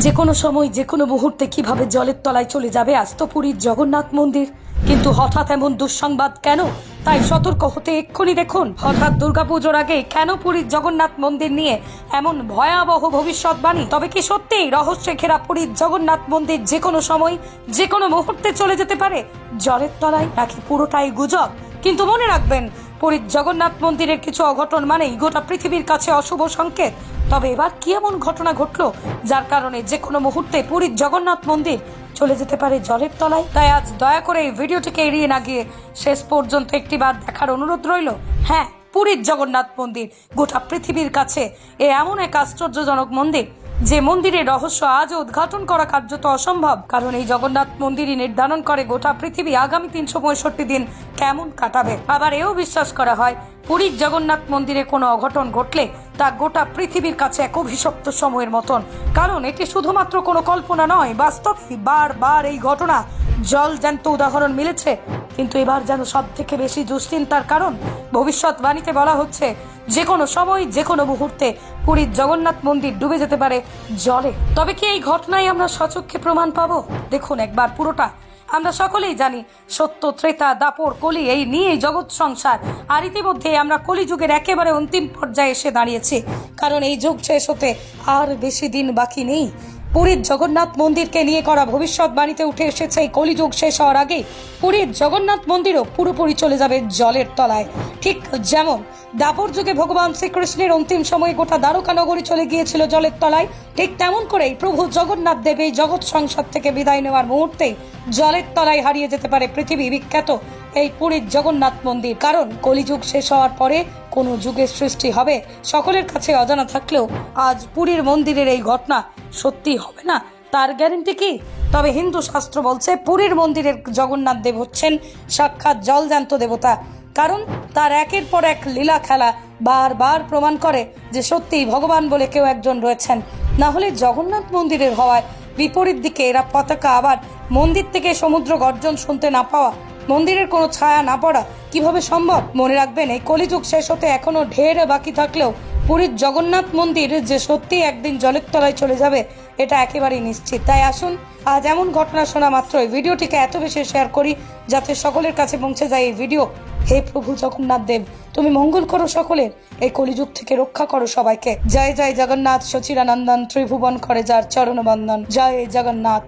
যে কোনো সময় যে কোনো মুহূর্তে কিভাবে জলের তলায় চলে যাবে আস্ত পুরীর জগন্নাথ মন্দির। কিন্তু হঠাৎ এমন দুঃসংবাদ কেন? তাই সতর্ক হতে এক্ষুনি দেখুন। হঠাৎ দুর্গাপুজোর আগে কেন পুরীর জগন্নাথ মন্দির নিয়ে এমন ভয়াবহ ভবিষ্যৎবাণী? তবে কি সত্যিই রহস্যে ঘেরা পুরীর জগন্নাথ মন্দির যে কোনো সময় যে কোনো মুহূর্তে চলে যেতে পারে জলের তলায়, নাকি পুরোটাই গুজব? কিন্তু মনে রাখবেন, পুরীর জগন্নাথ মন্দিরের কিছু অঘটন মানেই গোটা পৃথিবীর কাছে অশুভ সংকেত। তবে এবার কি এমন ঘটনা ঘটলো যার কারণে যে কোনো মুহূর্তে পুরীর জগন্নাথ মন্দির চলে যেতে পারে জলের তলায়? তাই আজ দয়া করে এই ভিডিওটিকে এড়িয়ে না গিয়ে শেষ পর্যন্ত একটিবার দেখার অনুরোধ রইল। হ্যাঁ, পুরীর জগন্নাথ মন্দির গোটা পৃথিবীর কাছে এমন এক আশ্চর্যজনক মন্দির যে মন্দিরের রহস্য আজও উদ্ঘাটন করা কার্যত অসম্ভব। কারণ এই জগন্নাথ মন্দিরই নির্ধারণ করে গোটা পৃথিবী আগামী 365 দিন কেমন কাটাবে। আবার এও বিশ্বাস করা হয়, পুরীর জগন্নাথ মন্দিরে কোনো অঘটন ঘটলে তা গোটা পৃথিবীর কাছে এক অভিশপ্ত সময়ের মতন। কারণ এটি শুধুমাত্র কোনো কল্পনা নয়, বাস্তবে বারবার এই ঘটনা জল জ্যান্ত উদাহরণ মিলেছে। কিন্তু এবার যেন সব থেকে বেশি দুশ্চিন্তার কারণ, ভবিষ্যৎবাণীতে বলা হচ্ছে যে কোনো সময় যে কোনো মুহূর্তে পুরীর জগন্নাথ মন্দির ডুবে যেতে পারে জলে। তবে কি এই ঘটনায় আমরা সচক্ষে প্রমাণ পাবো? দেখুন একবার পুরোটা। আমরা সকলেই জানি, সত্য, ত্রেতা, দাপর, কলি এই নিয়েই জগৎ সংসার। আর ইতিমধ্যে আমরা কলিযুগের একেবারে অন্তিম পর্যায়ে এসে দাঁড়িয়েছি। কারণ এই যুগ শেষ হতে আর বেশি দিন বাকি নেই। পুরীর জগন্নাথ মন্দিরকে নিয়ে করা ভবিষ্যৎবাণীতে উঠে এসেছে এই কলিযুগ শেষ হওয়ার আগে পুরীর জগন্নাথ মন্দিরও পুরোপুরি চলে যাবে জলের তলায়। ঠিক যেমন দাপর যুগে ভগবান শ্রীকৃষ্ণের অন্তিম সময়ে গোটা দ্বারকা নগরী চলে গিয়েছিল জলের তলায়, ঠিক তেমন করেই প্রভু জগন্নাথ দেব এই জগৎ সংসার থেকে বিদায় নেওয়ার মুহূর্তেই জলের তলায় হারিয়ে যেতে পারে পৃথিবী বিখ্যাত এই পুরীর জগন্নাথ মন্দির। কারণ কলিযুগ শেষ হওয়ার পরে কোনো যুগের সৃষ্টি হবে সকলের কাছে অজানা থাকলেও আজ পুরীর মন্দিরের এই ঘটনা সত্যি হবে না তার গ্যারেন্টি কি? তবে হিন্দু শাস্ত্র বলছে পুরীর মন্দিরের জগন্নাথ দেব হচ্ছেন সাক্ষাৎ জলজ্যান্ত দেবতা। কারণ তার একের পর এক লীলা খেলা বারবার প্রমাণ করে যে সত্যিই ভগবান বলে কেউ একজন রয়েছেন। না হলে জগন্নাথ মন্দিরের হওয়ায় বিপরীত দিকে এরা পতাকা, আবার মন্দির থেকে সমুদ্র গর্জন শুনতে না পাওয়া, মন্দিরের কোনো ছায়া না পড়া কিভাবে সম্ভব? মনে রাখবেন, এই কলিযুগ শেষ হতে এখনো ঢের বাকি থাকলেও পুরীর জগন্নাথ মন্দির যে সত্যি একদিন জলের তলায় চলে যাবে এটা একেবারেই নিশ্চিত। তাই আসুন আজ এমন ঘটনা শোনা মাত্রই ভিডিওটিকে এত বেশি শেয়ার করি যাতে সকলের কাছে পৌঁছে যায় এই ভিডিও। হে প্রভু জগন্নাথ দেব, তুমি মঙ্গল করো সকলের, এই কলিযুগ থেকে রক্ষা করো সবাইকে। জয় জয় জগন্নাথ, সচিরানন্দন ত্রিভুবন করে যার চরণ বন্দন। জয় জগন্নাথ।